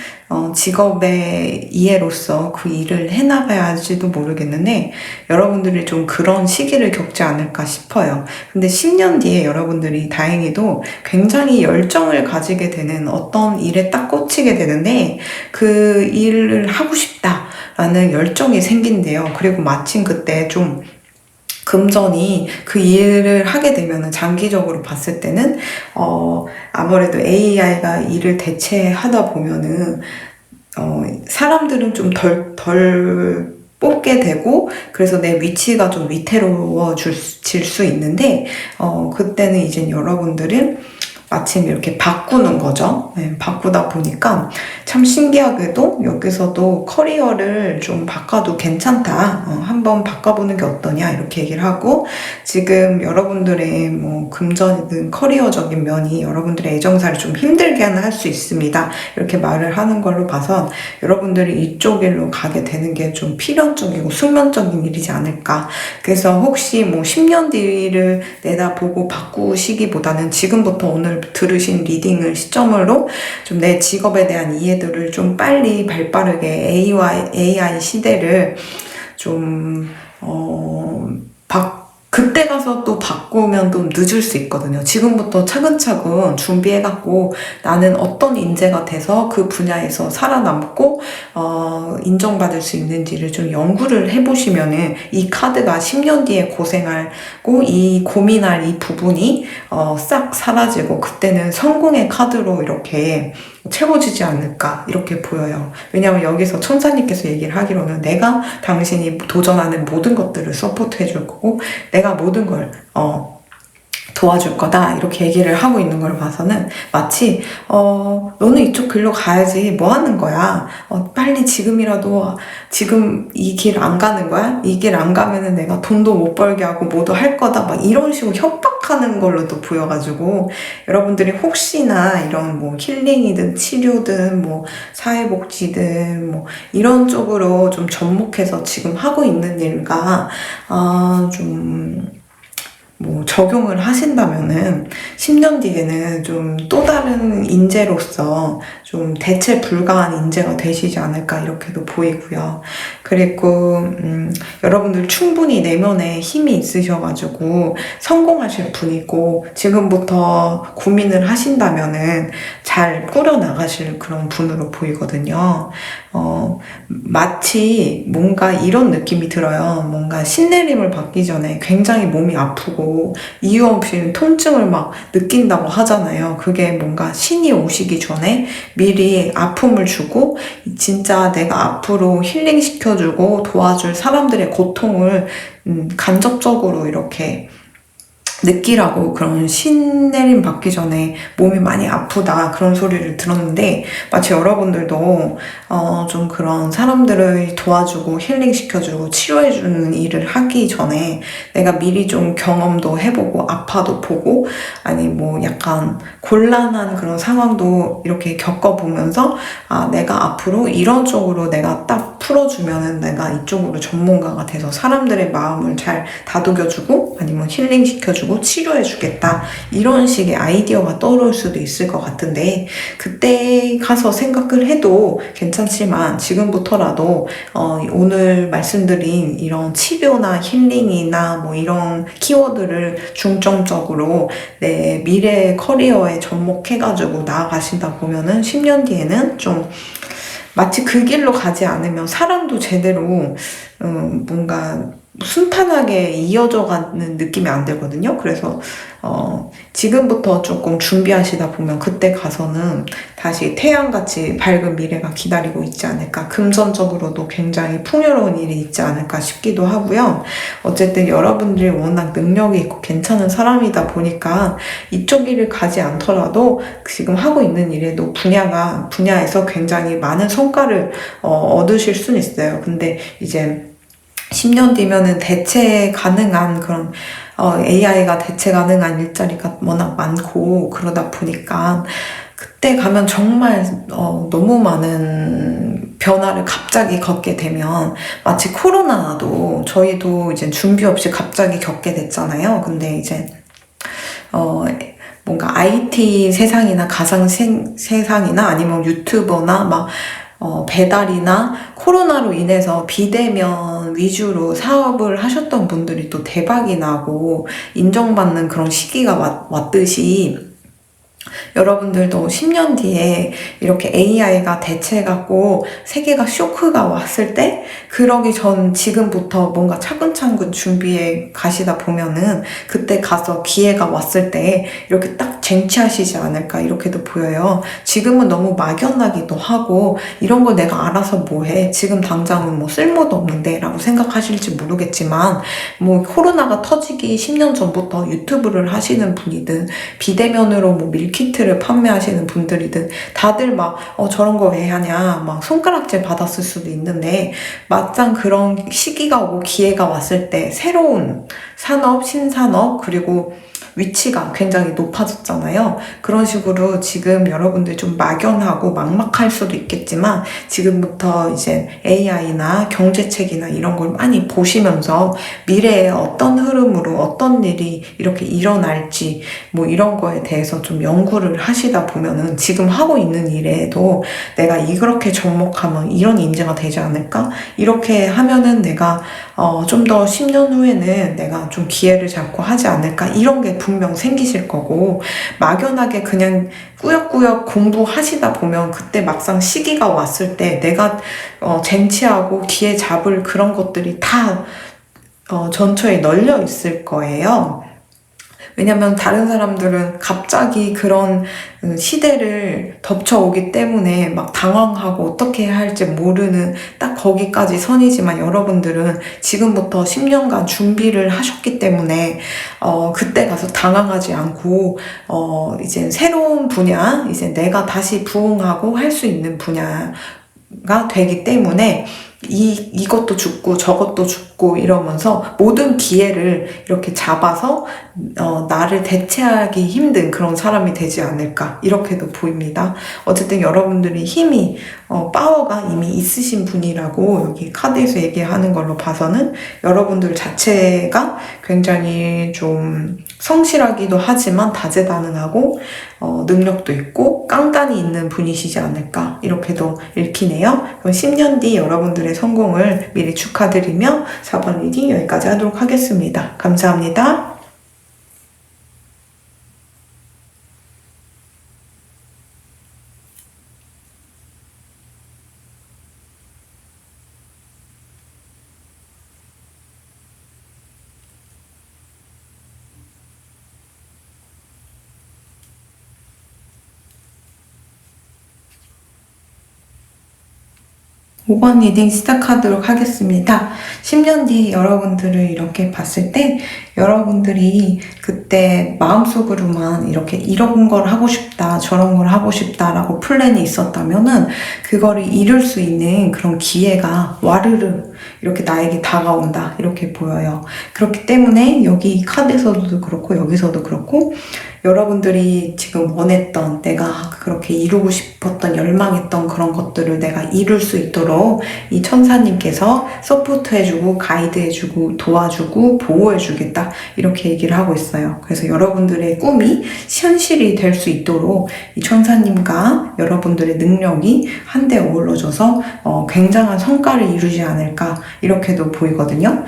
직업의 이해로서 그 일을 해나가야 할지도 모르겠는데 여러분들이 좀 그런 시기를 겪지 않을까 싶어요. 근데 10년 뒤에 여러분들이 다행히도 굉장히 열정을 가지게 되는 어떤 일에 딱 꽂히게 되는데 그 일을 하고 싶다라는 열정이 생긴대요. 그리고 마침 그때 좀 금전이 그 일을 하게 되면은 장기적으로 봤을 때는 아무래도 AI가 일을 대체하다 보면은 사람들은 좀 덜 뽑게 되고 그래서 내 위치가 좀 위태로워질 수 있는데 그때는 이제 여러분들은 마침 이렇게 바꾸는 거죠. 네, 바꾸다 보니까 참 신기하게도 여기서도 커리어를 좀 바꿔도 괜찮다. 한번 바꿔보는 게 어떠냐 이렇게 얘기를 하고 지금 여러분들의 뭐 금전이든 커리어적인 면이 여러분들의 애정사를 좀 힘들게 할 수 있습니다. 이렇게 말을 하는 걸로 봐선 여러분들이 이쪽 일로 가게 되는 게 좀 필연적이고 숙면적인 일이지 않을까. 그래서 혹시 뭐 10년 뒤를 내다보고 바꾸시기보다는 지금부터 오늘 들으신 리딩을 시점으로 좀 내 직업에 대한 이해도를 좀 빨리 발빠르게 AI 시대를 좀 그때 가서 또 바꾸면 좀 늦을 수 있거든요. 지금부터 차근차근 준비해갖고 나는 어떤 인재가 돼서 그 분야에서 살아남고 인정받을 수 있는지를 좀 연구를 해보시면은 이 카드가 10년 뒤에 고생하고 이 고민할 이 부분이 싹 사라지고 그때는 성공의 카드로 이렇게 채워지지 않을까 이렇게 보여요. 왜냐하면 여기서 천사님께서 얘기를 하기로는 내가 당신이 도전하는 모든 것들을 서포트 해줄 거고 내가 모든 걸 도와줄 거다 이렇게 얘기를 하고 있는 걸 봐서는 마치 너는 이쪽 길로 가야지 뭐 하는 거야 빨리 지금이라도 지금 이 길 안 가는 거야? 이 길 안 가면은 내가 돈도 못 벌게 하고 뭐도 할 거다 막 이런 식으로 협박하는 걸로도 보여가지고 여러분들이 혹시나 이런 뭐 힐링이든 치료든 뭐 사회복지든 뭐 이런 쪽으로 좀 접목해서 지금 하고 있는 일과 좀 뭐 적용을 하신다면은 10년 뒤에는 좀 또 다른 인재로서 좀 대체 불가한 인재가 되시지 않을까 이렇게도 보이고요. 그리고 여러분들 충분히 내면에 힘이 있으셔가지고 성공하실 분이고 지금부터 고민을 하신다면은 잘 꾸려나가실 그런 분으로 보이거든요. 마치 뭔가 이런 느낌이 들어요. 뭔가 신내림을 받기 전에 굉장히 몸이 아프고 이유 없이 통증을 막 느낀다고 하잖아요. 그게 뭔가 신이 오시기 전에 미리 아픔을 주고 진짜 내가 앞으로 힐링시켜주고 도와줄 사람들의 고통을 간접적으로 이렇게 느끼라고 그런 신내림 받기 전에 몸이 많이 아프다 그런 소리를 들었는데 마치 여러분들도 좀 그런 사람들을 도와주고 힐링시켜주고 치료해주는 일을 하기 전에 내가 미리 좀 경험도 해보고 아파도 보고 아니 뭐 약간 곤란한 그런 상황도 이렇게 겪어보면서 내가 앞으로 이런 쪽으로 내가 딱 풀어주면은 내가 이쪽으로 전문가가 돼서 사람들의 마음을 잘 다독여주고 아니면 힐링시켜주고 치료해주겠다 이런 식의 아이디어가 떠오를 수도 있을 것 같은데 그때 가서 생각을 해도 괜찮지만 지금부터라도 오늘 말씀드린 이런 치료나 힐링이나 뭐 이런 키워드를 중점적으로 내 미래 커리어에 접목해가지고 나아가시다 보면은 10년 뒤에는 좀 마치 그 길로 가지 않으면 사람도 제대로 뭔가 순탄하게 이어져 가는 느낌이 안 들거든요. 그래서 지금부터 조금 준비하시다 보면 그때 가서는 다시 태양같이 밝은 미래가 기다리고 있지 않을까, 금전적으로도 굉장히 풍요로운 일이 있지 않을까 싶기도 하고요. 어쨌든 여러분들이 워낙 능력이 있고 괜찮은 사람이다 보니까 이쪽 일을 가지 않더라도 지금 하고 있는 일에도 분야에서 굉장히 많은 성과를 얻으실 수는 있어요. 근데 이제 10년 뒤면은 대체 가능한 그런 AI가 대체 가능한 일자리가 워낙 많고 그러다 보니까 그때 가면 정말 너무 많은 변화를 갑자기 겪게 되면, 마치 코로나도 저희도 이제 준비 없이 갑자기 겪게 됐잖아요. 근데 이제 뭔가 IT 세상이나 가상 세상이나 아니면 유튜버나 막 배달이나 코로나로 인해서 비대면 위주로 사업을 하셨던 분들이 또 대박이 나고 인정받는 그런 시기가 왔듯이, 여러분들도 10년 뒤에 이렇게 AI가 대체해갖고 세계가 쇼크가 왔을 때, 그러기 전 지금부터 뭔가 차근차근 준비해 가시다 보면은 그때 가서 기회가 왔을 때 이렇게 딱 쟁취하시지 않을까, 이렇게도 보여요. 지금은 너무 막연하기도 하고, 이런 걸 내가 알아서 뭐해, 지금 당장은 뭐 쓸모도 없는데 라고 생각하실지 모르겠지만, 뭐 코로나가 터지기 10년 전부터 유튜브를 하시는 분이든 비대면으로 뭐 밀키트를 판매하시는 분들이든 다들 막 저런 거 왜 하냐 막 손가락질 받았을 수도 있는데, 막상 그런 시기가 오고 기회가 왔을 때 새로운 산업, 신산업, 그리고 위치가 굉장히 높아졌잖아요. 그런 식으로 지금 여러분들 좀 막연하고 막막할 수도 있겠지만, 지금부터 이제 AI나 경제책이나 이런 걸 많이 보시면서 미래에 어떤 흐름으로 어떤 일이 이렇게 일어날지 뭐 이런 거에 대해서 좀 연구를 하시다 보면은 지금 하고 있는 일에도 내가 이렇게 접목하면 이런 인재가 되지 않을까? 이렇게 하면은 내가 좀 더 10년 후에는 내가 좀 기회를 잡고 하지 않을까? 이런 게 분명 생기실 거고, 막연하게 그냥 꾸역꾸역 공부하시다 보면 그때 막상 시기가 왔을 때 내가 쟁취하고 기회 잡을 그런 것들이 다 전처에 널려 있을 거예요. 왜냐면 다른 사람들은 갑자기 그런 시대를 덮쳐오기 때문에 막 당황하고 어떻게 해야 할지 모르는 딱 거기까지 선이지만, 여러분들은 지금부터 10년간 준비를 하셨기 때문에 그때 가서 당황하지 않고 이제 새로운 분야, 이제 내가 다시 부응하고 할 수 있는 분야가 되기 때문에 이것도 죽고 저것도 죽고 이러면서 모든 기회를 이렇게 잡아서 나를 대체하기 힘든 그런 사람이 되지 않을까, 이렇게도 보입니다. 어쨌든 여러분들이 힘이 파워가 이미 있으신 분이라고 여기 카드에서 얘기하는 걸로 봐서는, 여러분들 자체가 굉장히 좀 성실하기도 하지만 다재다능하고 능력도 있고 깡단이 있는 분이시지 않을까, 이렇게도 읽히네요. 그럼 10년 뒤 여러분들의 성공을 미리 축하드리며 4번 리딩 여기까지 하도록 하겠습니다. 감사합니다. 5번 리딩 시작하도록 하겠습니다. 10년 뒤 여러분들을 이렇게 봤을 때, 여러분들이 그때 마음속으로만 이렇게 이런 걸 하고 싶다, 저런 걸 하고 싶다라고 플랜이 있었다면은 그거를 이룰 수 있는 그런 기회가 와르르 이렇게 나에게 다가온다, 이렇게 보여요. 그렇기 때문에 여기 카드에서도 그렇고 여기서도 그렇고, 여러분들이 지금 원했던, 내가 그렇게 이루고 싶었던, 열망했던 그런 것들을 내가 이룰 수 있도록 이 천사님께서 서포트해주고 가이드해주고 도와주고 보호해주겠다, 않을까 이렇게 얘기를 하고 있어요. 그래서 여러분들의 꿈이 현실이 될 수 있도록 이 천사님과 여러분들의 능력이 한데 어우러져서 굉장한 성과를 이루지 않을까 이렇게도 보이거든요.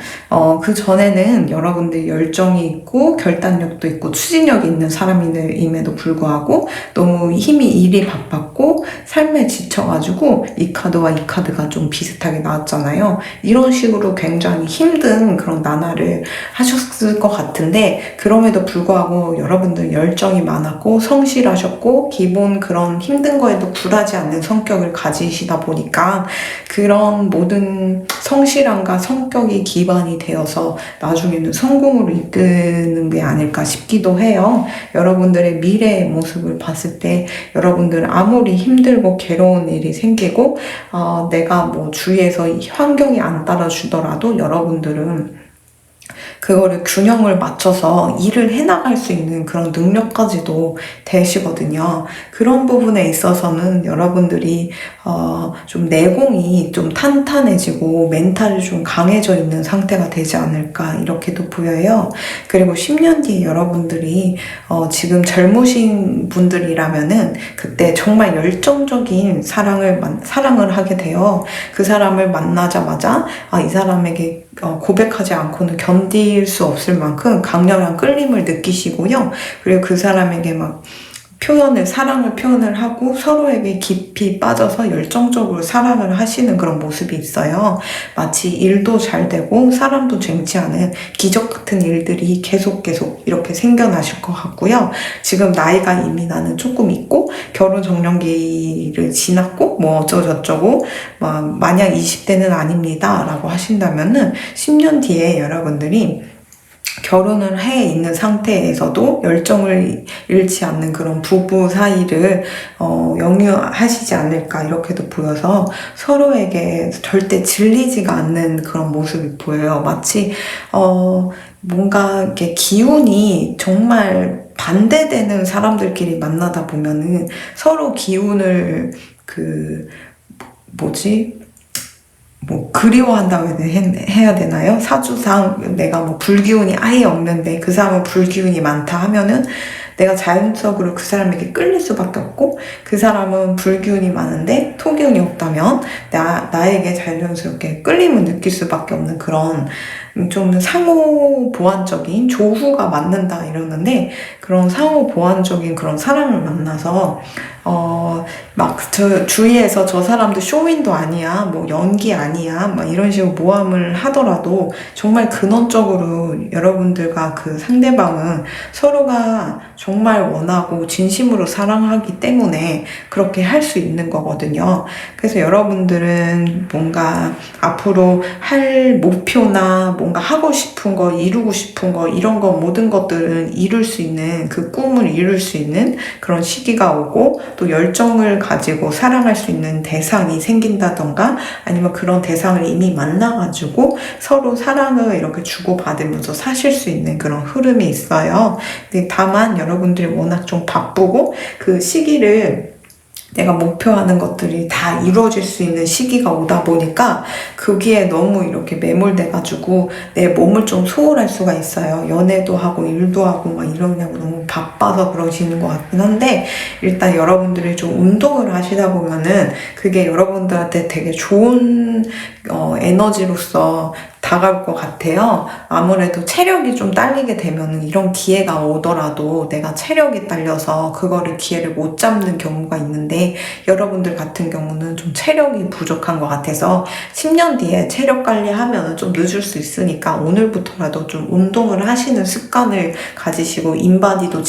그 전에는 여러분들 열정이 있고 결단력도 있고 추진력이 있는 사람임에도 불구하고 너무 일이 바빴고 삶에 지쳐가지고 이 카드와 이 카드가 좀 비슷하게 나왔잖아요. 이런 식으로 굉장히 힘든 그런 나날을 하셨을 것 같은데 그럼에도 불구하고 여러분들 열정이 많았고 성실하셨고 기본 그런 힘든 거에도 굴하지 않는 성격을 가지시다 보니까 그런 모든 성실함과 성격이 기반이 되어서 나중에는 성공으로 이끄는 게 아닐까 싶기도 해요. 여러분들의 미래의 모습을 봤을 때 여러분들은 아무리 힘들고 괴로운 일이 생기고 내가 뭐 주위에서 환경이 안 따라주더라도 여러분들은 그거를 균형을 맞춰서 일을 해나갈 수 있는 그런 능력까지도 되시거든요. 그런 부분에 있어서는 여러분들이 좀 내공이 좀 탄탄해지고 멘탈이 좀 강해져 있는 상태가 되지 않을까 이렇게도 보여요. 그리고 10년 뒤에 여러분들이 지금 젊으신 분들이라면은 그때 정말 열정적인 사랑을 하게 돼요. 그 사람을 만나자마자 이 사람에게 고백하지 않고는 견딜 수 없을 만큼 강렬한 끌림을 느끼시고요. 그리고 그 사람에게 막 사랑을 표현을 하고 서로에게 깊이 빠져서 열정적으로 사랑을 하시는 그런 모습이 있어요. 마치 일도 잘 되고 사람도 쟁취하는 기적 같은 일들이 계속 이렇게 생겨나실 것 같고요. 지금 나이가 이미 나는 조금 있고 결혼 정년기를 지났고 뭐 어쩌고저쩌고 만약 20대는 아닙니다 라고 하신다면은 10년 뒤에 여러분들이 결혼을 해 있는 상태에서도 열정을 잃지 않는 그런 부부 사이를 영유하시지 않을까 이렇게도 보여서 서로에게 절대 질리지가 않는 그런 모습이 보여요. 마치 뭔가 이렇게 기운이 정말 반대되는 사람들끼리 만나다 보면은 서로 기운을 그리워한다고 해야 되나요? 사주상 내가 불기운이 아예 없는데 그 사람은 불기운이 많다 하면은 내가 자연적으로 그 사람에게 끌릴 수밖에 없고 그 사람은 불기운이 많은데 토기운이 없다면 나에게 자연스럽게 끌림을 느낄 수밖에 없는 그런 좀 상호 보완적인 조후가 맞는다 이러는데 그런 상호 보완적인 그런 사람을 만나서 저 주위에서 저 사람도 쇼윈도 아니야, 뭐 연기 아니야, 막 이런 식으로 모함을 하더라도 정말 근원적으로 여러분들과 그 상대방은 서로가 정말 원하고 진심으로 사랑하기 때문에 그렇게 할 수 있는 거거든요. 그래서 여러분들은 뭔가 앞으로 할 목표나 뭔가 하고 싶은 거, 이루고 싶은 거, 이런 거 모든 것들은 이룰 수 있는 그 꿈을 이룰 수 있는 그런 시기가 오고 또 열정을 가지고 사랑할 수 있는 대상이 생긴다던가 아니면 그런 대상을 이미 만나가지고 서로 사랑을 이렇게 주고받으면서 사실 수 있는 그런 흐름이 있어요. 근데 다만 여러분들이 워낙 좀 바쁘고 그 시기를 내가 목표하는 것들이 다 이루어질 수 있는 시기가 오다 보니까 거기에 너무 이렇게 매몰돼가지고 내 몸을 좀 소홀할 수가 있어요. 연애도 하고 일도 하고 막 이러냐고 너무 바빠서 그러시는 것 같긴 한데 일단 여러분들이 좀 운동을 하시다 보면은 그게 여러분들한테 되게 좋은 에너지로서 다가올 것 같아요. 아무래도 체력이 좀 딸리게 되면 이런 기회가 오더라도 내가 체력이 딸려서 그거를 기회를 못 잡는 경우가 있는데 여러분들 같은 경우는 좀 체력이 부족한 것 같아서 10년 뒤에 체력 관리하면 좀 늦을 수 있으니까 오늘부터라도 좀 운동을 하시는 습관을 가지시고 인바디도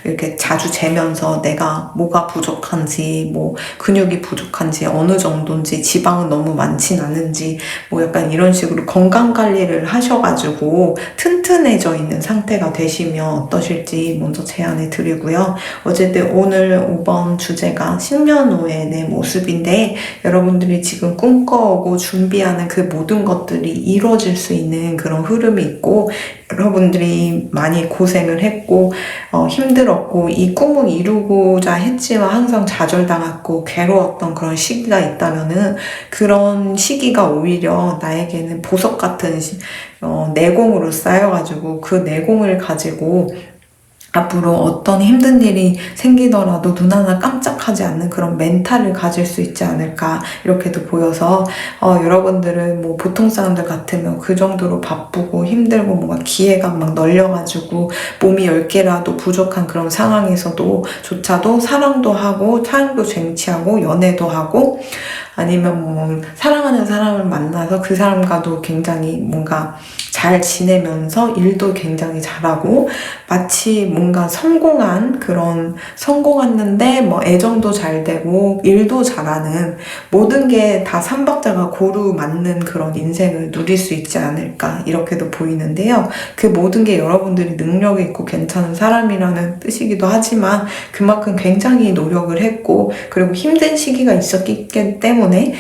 이렇게 자주 재면서 내가 뭐가 부족한지 뭐 근육이 부족한지 어느 정도인지 지방은 너무 많진 않은지 뭐 약간 이런 식으로 건강 관리를 하셔가지고 튼튼해져 있는 상태가 되시면 어떠실지 먼저 제안해 드리고요. 어쨌든 오늘 5번 주제가 10년 후의 내 모습인데 여러분들이 지금 꿈꿔오고 준비하는 그 모든 것들이 이루어질 수 있는 그런 흐름이 있고 여러분들이 많이 고생을 했고 힘들었고 이 꿈을 이루고자 했지만 항상 좌절당했고 괴로웠던 그런 시기가 있다면은 그런 시기가 오히려 나에게는 보석 같은 내공으로 쌓여가지고 그 내공을 가지고 앞으로 어떤 힘든 일이 생기더라도 눈 하나 깜짝하지 않는 그런 멘탈을 가질 수 있지 않을까 이렇게도 보여서 여러분들은 뭐 보통 사람들 같으면 그 정도로 바쁘고 힘들고 뭔가 기회가 막 널려가지고 몸이 10개라도 부족한 그런 상황에서도 조차도 사랑도 하고 사랑도 쟁취하고 연애도 하고 아니면 뭐 사랑하는 사람을 만나서 그 사람과도 굉장히 뭔가 잘 지내면서 일도 굉장히 잘하고 마치 뭔가 성공했는데 뭐 애정도 잘 되고 일도 잘하는 모든 게 다 삼박자가 고루 맞는 그런 인생을 누릴 수 있지 않을까 이렇게도 보이는데요. 그 모든 게 여러분들이 능력이 있고 괜찮은 사람이라는 뜻이기도 하지만 그만큼 굉장히 노력을 했고 그리고 힘든 시기가 있었기 때문에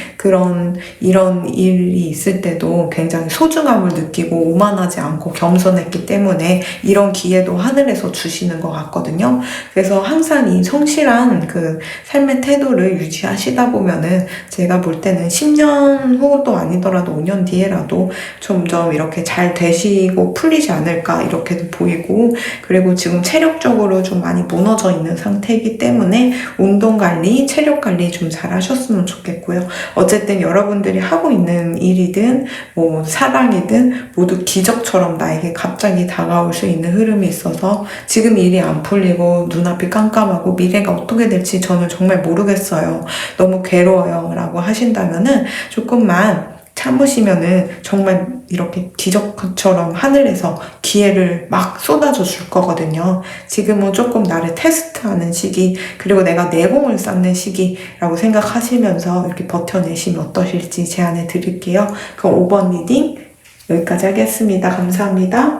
이런 일이 있을 때도 굉장히 소중함을 느끼고 오만하지 않고 겸손했기 때문에 이런 기회도 하늘에서 주시는 것 같거든요. 그래서 항상 이 성실한 그 삶의 태도를 유지하시다 보면은 제가 볼 때는 10년 후도 아니더라도 5년 뒤에라도 점점 이렇게 잘 되시고 풀리지 않을까 이렇게도 보이고 그리고 지금 체력적으로 좀 많이 무너져 있는 상태이기 때문에 운동 관리, 체력 관리 좀 잘 하셨으면 좋겠고요. 어쨌든 여러분들이 하고 있는 일이든 뭐 사랑이든 모두 기적처럼 나에게 갑자기 다가올 수 있는 흐름이 있어서 지금 일이 안 풀리고 눈앞이 깜깜하고 미래가 어떻게 될지 저는 정말 모르겠어요. 너무 괴로워요 라고 하신다면은 조금만 참으시면은 정말 이렇게 기적처럼 하늘에서 기회를 막 쏟아져 줄 거거든요. 지금은 조금 나를 테스트하는 시기, 그리고 내가 내공을 쌓는 시기라고 생각하시면서 이렇게 버텨내시면 어떠실지 제안해 드릴게요. 그럼 5번 리딩 여기까지 하겠습니다. 감사합니다.